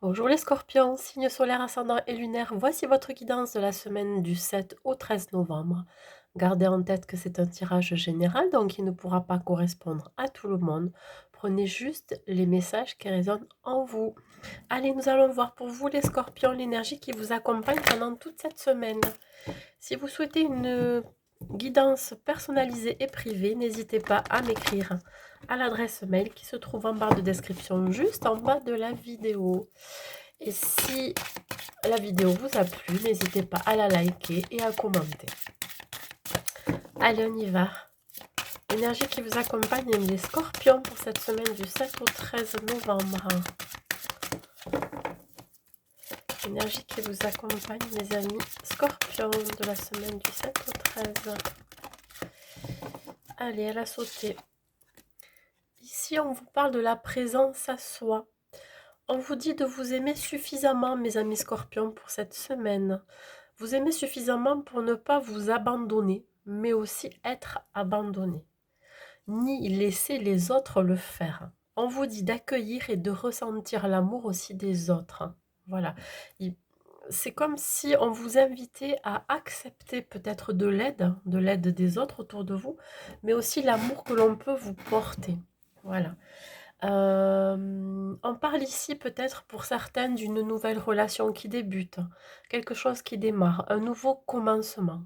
Bonjour les scorpions, signe solaire ascendant et lunaire, voici votre guidance de la semaine du 7 au 13 novembre. Gardez en tête que c'est un tirage général, donc il ne pourra pas correspondre à tout le monde. Prenez juste les messages qui résonnent en vous. Allez, nous allons voir pour vous les scorpions l'énergie qui vous accompagne pendant toute cette semaine. Si vous souhaitez une guidance personnalisée et privée, n'hésitez pas à m'écrire à l'adresse mail qui se trouve en barre de description juste en bas de la vidéo. Et si la vidéo vous a plu, n'hésitez pas à la liker et à commenter. Allez, on y va. L'énergie qui vous accompagne les scorpions pour cette semaine du 7 au 13 novembre. L'énergie qui vous accompagne, mes amis scorpions, de la semaine du 7 au 13. Allez, elle a sauté. Ici, on vous parle de la présence à soi. On vous dit de vous aimer suffisamment, mes amis scorpions, pour cette semaine. Vous aimez suffisamment pour ne pas vous abandonner, mais aussi être abandonné, ni laisser les autres le faire. On vous dit d'accueillir et de ressentir l'amour aussi des autres. Voilà. C'est comme si on vous invitait à accepter peut-être de l'aide des autres autour de vous, mais aussi l'amour que l'on peut vous porter. Voilà. On parle ici peut-être pour certaines d'une nouvelle relation qui débute, quelque chose qui démarre, un nouveau commencement,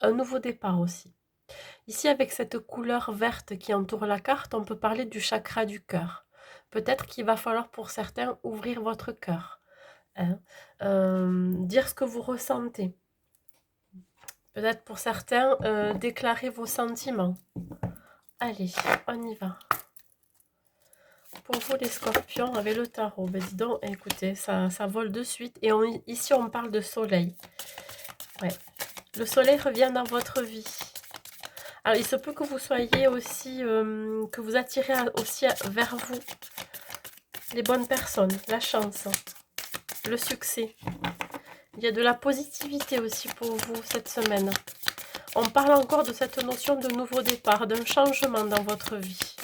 un nouveau départ aussi. Ici, avec cette couleur verte qui entoure la carte, on peut parler du chakra du cœur. Peut-être qu'il va falloir pour certains ouvrir votre cœur, hein, dire ce que vous ressentez. Peut-être pour certains, déclarer vos sentiments. Allez, on y va. Pour vous les scorpions avec le tarot, ben dis donc, écoutez, ça vole de suite. Et ici on parle de soleil. Ouais. Le soleil revient dans votre vie. Alors il se peut que vous soyez aussi, que vous attirez aussi vers vous les bonnes personnes, la chance, le succès. Il y a de la positivité aussi pour vous cette semaine. On parle encore de cette notion de nouveau départ, d'un changement dans votre vie.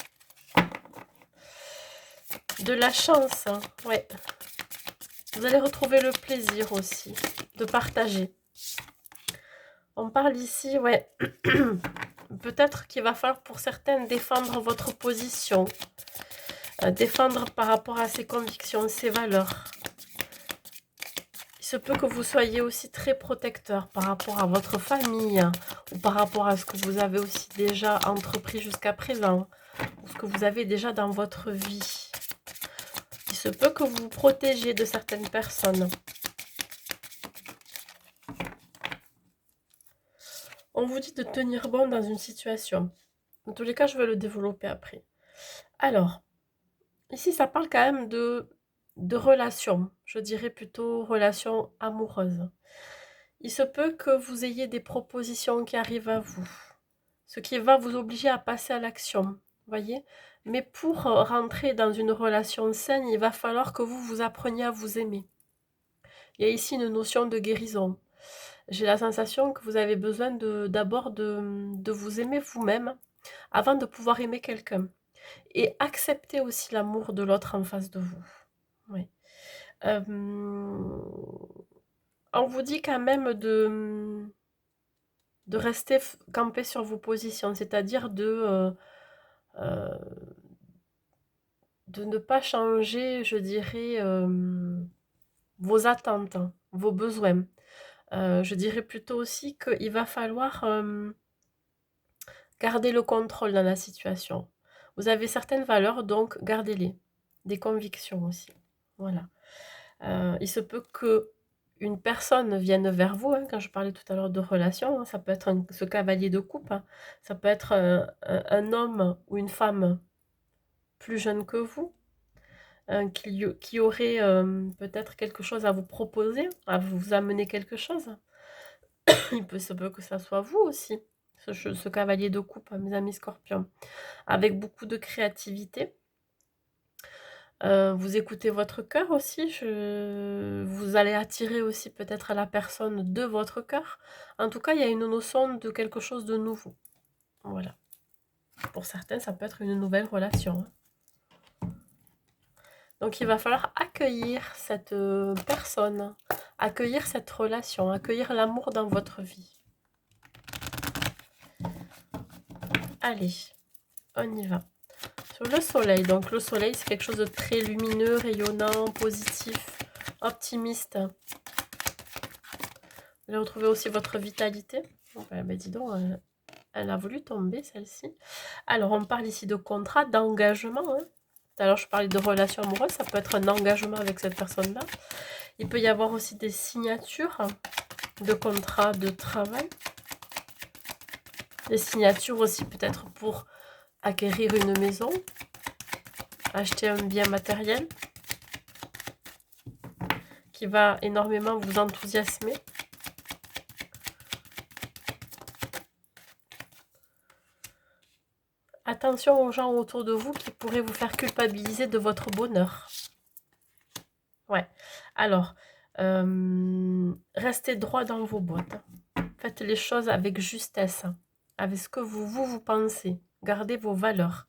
De la chance, hein, ouais. Vous allez retrouver le plaisir aussi de partager. On parle ici, ouais, peut-être qu'il va falloir pour certaines défendre votre position, défendre par rapport à ses convictions, ses valeurs. Il se peut que vous soyez aussi très protecteur par rapport à votre famille ou par rapport à ce que vous avez aussi déjà entrepris jusqu'à présent ou ce que vous avez déjà dans votre vie. Il se peut que vous vous protégiez de certaines personnes. On vous dit de tenir bon dans une situation. Dans tous les cas, je vais le développer après. Alors, ici, ça parle quand même de relations. Je dirais plutôt relations amoureuses. Il se peut que vous ayez des propositions qui arrivent à vous, ce qui va vous obliger à passer à l'action, voyez. Mais pour rentrer dans une relation saine, il va falloir que vous appreniez à vous aimer. Il y a ici une notion de guérison. J'ai la sensation que vous avez besoin d'abord de vous aimer vous-même avant de pouvoir aimer quelqu'un. Et accepter aussi l'amour de l'autre en face de vous. Oui. On vous dit quand même de rester campé sur vos positions, c'est-à-dire euh, de ne pas changer, je dirais, vos attentes, hein, vos besoins. Je dirais plutôt aussi qu'il va falloir garder le contrôle dans la situation. Vous avez certaines valeurs, donc gardez-les. Des convictions aussi. Voilà. Il se peut que une personne vienne vers vous, hein, quand je parlais tout à l'heure de relation, hein, ça peut être ce cavalier de coupe, hein, ça peut être un homme ou une femme plus jeune que vous, qui aurait peut-être quelque chose à vous proposer, à vous amener quelque chose. Se peut que ça soit vous aussi, ce cavalier de coupe, hein, mes amis scorpions, avec beaucoup de créativité. Vous écoutez votre cœur aussi, vous allez attirer aussi peut-être à la personne de votre cœur. En tout cas, il y a une notion de quelque chose de nouveau. Voilà. Pour certains, ça peut être une nouvelle relation, hein. Donc il va falloir accueillir cette personne, accueillir cette relation, accueillir l'amour dans votre vie. Allez, on y va. Sur le soleil, donc le soleil c'est quelque chose de très lumineux, rayonnant, positif, optimiste. Vous allez retrouver aussi votre vitalité. Oh, ben, dis donc, elle a voulu tomber celle-ci. Alors on parle ici de contrat, d'engagement. Hein. Tout à l'heure je parlais de relation amoureuse, ça peut être un engagement avec cette personne-là. Il peut y avoir aussi des signatures de contrats de travail. Des signatures aussi peut-être pour acquérir une maison, acheter un bien matériel qui va énormément vous enthousiasmer. Attention aux gens autour de vous qui pourraient vous faire culpabiliser de votre bonheur. Ouais. Alors, restez droit dans vos bottes. Faites les choses avec justesse, avec ce que vous pensez. Gardez vos valeurs.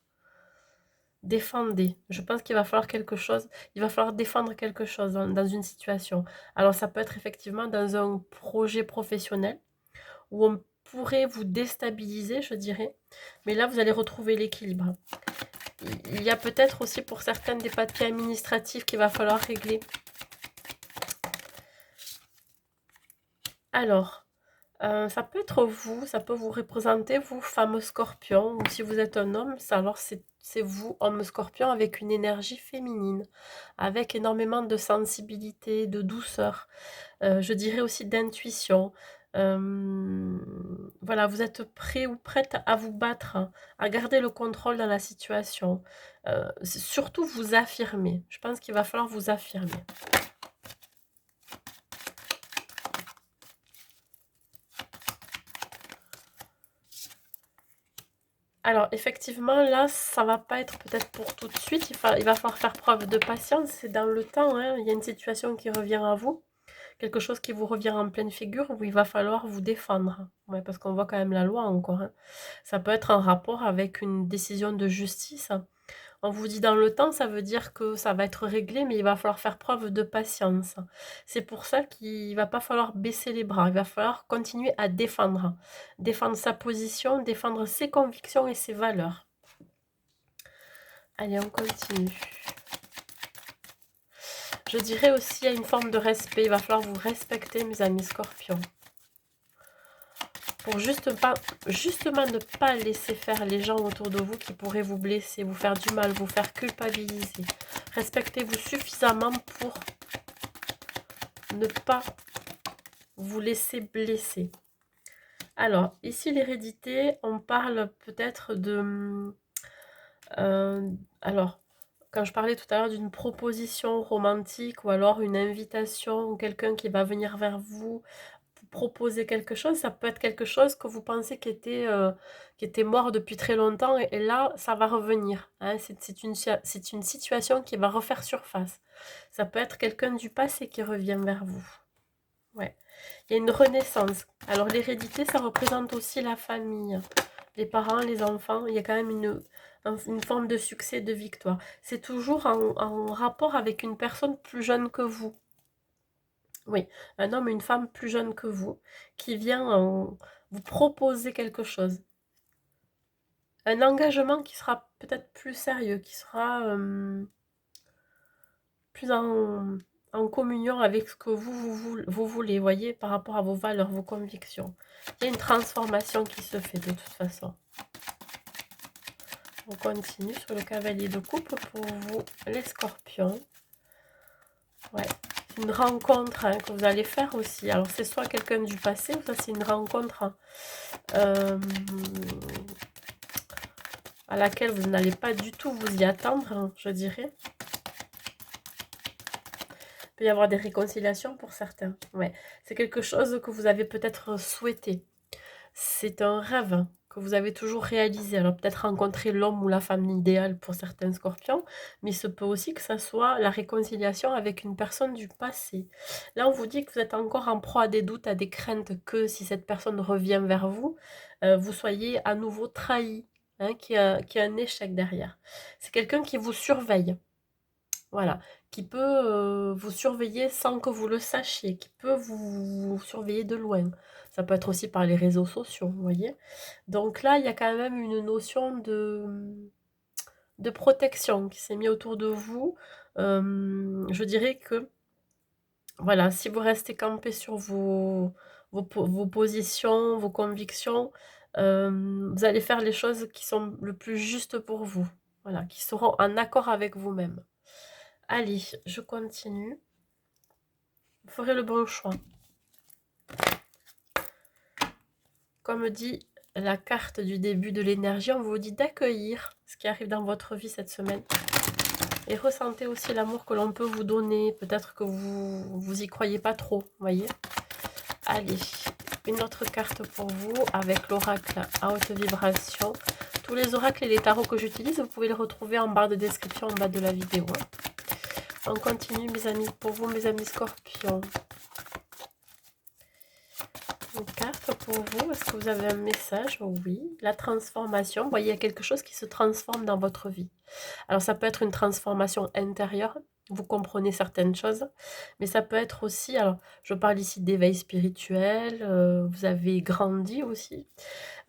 Défendez. Je pense qu'il va falloir quelque chose. Il va falloir défendre quelque chose dans une situation. Alors, ça peut être effectivement dans un projet professionnel où on pourrait vous déstabiliser, je dirais. Mais là, vous allez retrouver l'équilibre. Il y a peut-être aussi pour certaines des papiers administratifs qu'il va falloir régler. Alors, ça peut être vous, ça peut vous représenter, vous, femme scorpion, ou si vous êtes un homme, alors c'est vous, homme scorpion, avec une énergie féminine, avec énormément de sensibilité, de douceur, je dirais aussi d'intuition. Voilà, vous êtes prêt ou prête à vous battre, hein, à garder le contrôle dans la situation. Surtout vous affirmer. Je pense qu'il va falloir vous affirmer. Alors, effectivement, là, ça va pas être peut-être pour tout de suite. Il va falloir faire preuve de patience. C'est dans le temps. Hein. Il y a une situation qui revient à vous. Quelque chose qui vous revient en pleine figure où il va falloir vous défendre. Ouais, parce qu'on voit quand même la loi encore. Hein. Ça peut être en rapport avec une décision de justice. On vous dit dans le temps, ça veut dire que ça va être réglé, mais il va falloir faire preuve de patience. C'est pour ça qu'il va pas falloir baisser les bras, il va falloir continuer à défendre. Défendre sa position, défendre ses convictions et ses valeurs. Allez, on continue. Je dirais aussi à une forme de respect, il va falloir vous respecter, mes amis scorpions. Pour justement ne pas laisser faire les gens autour de vous qui pourraient vous blesser, vous faire du mal, vous faire culpabiliser. Respectez-vous suffisamment pour ne pas vous laisser blesser. Alors, ici, l'hérédité, on parle peut-être de... alors, quand je parlais tout à l'heure d'une proposition romantique ou alors une invitation ou quelqu'un qui va venir vers vous proposer quelque chose, ça peut être quelque chose que vous pensez qui était mort depuis très longtemps et là, ça va revenir. Hein. C'est une situation qui va refaire surface. Ça peut être quelqu'un du passé qui revient vers vous. Ouais. Il y a une renaissance. Alors l'hérédité, ça représente aussi la famille, les parents, les enfants. Il y a quand même une forme de succès, de victoire. C'est toujours en rapport avec une personne plus jeune que vous. Oui, un homme ou une femme plus jeune que vous, qui vient vous proposer quelque chose. Un engagement qui sera peut-être plus sérieux, qui sera plus en communion avec ce que vous voulez, voyez, par rapport à vos valeurs, vos convictions. Il y a une transformation qui se fait de toute façon. On continue sur le cavalier de coupe pour vous, les scorpions. Ouais, c'est une rencontre hein, que vous allez faire aussi. Alors, c'est soit quelqu'un du passé, ou ça, c'est une rencontre à laquelle vous n'allez pas du tout vous y attendre, hein, je dirais. Il peut y avoir des réconciliations pour certains. Ouais, c'est quelque chose que vous avez peut-être souhaité. C'est un rêve que vous avez toujours réalisé. Alors peut-être rencontrer l'homme ou la femme idéale pour certains scorpions, mais il se peut aussi que ça soit la réconciliation avec une personne du passé. Là, on vous dit que vous êtes encore en proie à des doutes, à des craintes que si cette personne revient vers vous, vous soyez à nouveau trahi, hein, qu'il y a un échec derrière. C'est quelqu'un qui vous surveille. Voilà, qui peut, vous surveiller sans que vous le sachiez, qui peut vous surveiller de loin. Ça peut être aussi par les réseaux sociaux, vous voyez? Donc là, il y a quand même une notion de protection qui s'est mis autour de vous. Je dirais que, voilà, si vous restez campé sur vos positions, vos convictions, vous allez faire les choses qui sont le plus justes pour vous. Voilà, qui seront en accord avec vous-même. Allez, je continue. Vous ferez le bon choix. Comme dit la carte du début de l'énergie, on vous dit d'accueillir ce qui arrive dans votre vie cette semaine. Et ressentez aussi l'amour que l'on peut vous donner. Peut-être que vous y croyez pas trop, voyez. Allez, une autre carte pour vous avec l'oracle à haute vibration. Tous les oracles et les tarots que j'utilise, vous pouvez les retrouver en barre de description en bas de la vidéo. On continue mes amis, pour vous mes amis scorpions. Une carte pour vous, est-ce que vous avez un message? Oui, la transformation. Vous voyez, il y a quelque chose qui se transforme dans votre vie. Alors ça peut être une transformation intérieure, vous comprenez certaines choses, mais ça peut être aussi, alors je parle ici d'éveil spirituel, vous avez grandi aussi.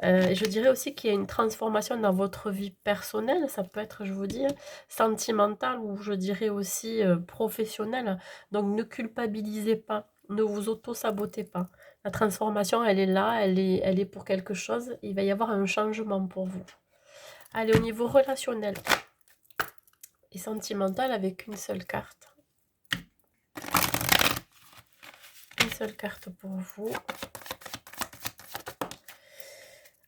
Et je dirais aussi qu'il y a une transformation dans votre vie personnelle, ça peut être, je vous dis, sentimentale ou je dirais aussi professionnelle. Donc ne culpabilisez pas, ne vous auto-sabotez pas. La transformation, elle est là, elle est pour quelque chose. Il va y avoir un changement pour vous. Allez, au niveau relationnel et sentimental, avec une seule carte. Une seule carte pour vous.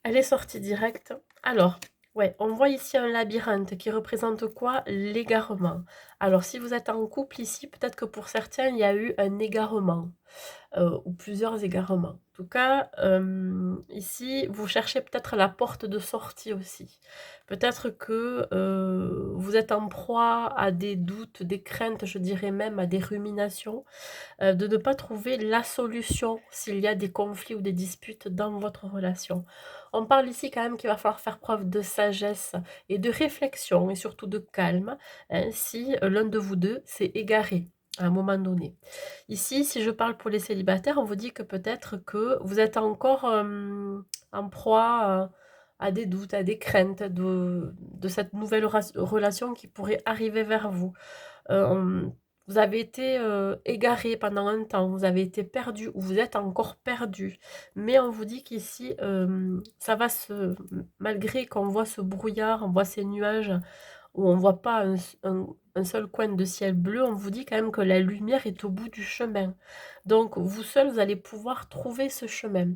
Elle est sortie directe. Alors, ouais, on voit ici un labyrinthe qui représente quoi? L'égarement. Alors, si vous êtes en couple ici, peut-être que pour certains, il y a eu un égarement. Ou plusieurs égarements. En tout cas, ici, vous cherchez peut-être la porte de sortie aussi. Peut-être que vous êtes en proie à des doutes, des craintes, je dirais même à des ruminations, de ne pas trouver la solution s'il y a des conflits ou des disputes dans votre relation. On parle ici quand même qu'il va falloir faire preuve de sagesse et de réflexion et surtout de calme, hein, si l'un de vous deux s'est égaré à un moment donné. Ici, si je parle pour les célibataires, on vous dit que peut-être que vous êtes encore en proie à des doutes, à des craintes de cette nouvelle relation qui pourrait arriver vers vous. Vous avez été égaré pendant un temps, vous avez été perdu ou vous êtes encore perdu. Mais on vous dit qu'ici, ça va malgré qu'on voit ce brouillard, on voit ces nuages, où on ne voit pas un seul coin de ciel bleu, on vous dit quand même que la lumière est au bout du chemin. Donc vous seul, vous allez pouvoir trouver ce chemin.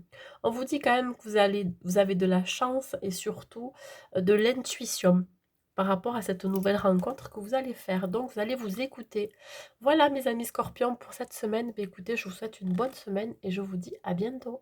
On vous dit quand même que vous avez de la chance et surtout de l'intuition par rapport à cette nouvelle rencontre que vous allez faire. Donc vous allez vous écouter. Voilà mes amis scorpions pour cette semaine. Écoutez, je vous souhaite une bonne semaine et je vous dis à bientôt.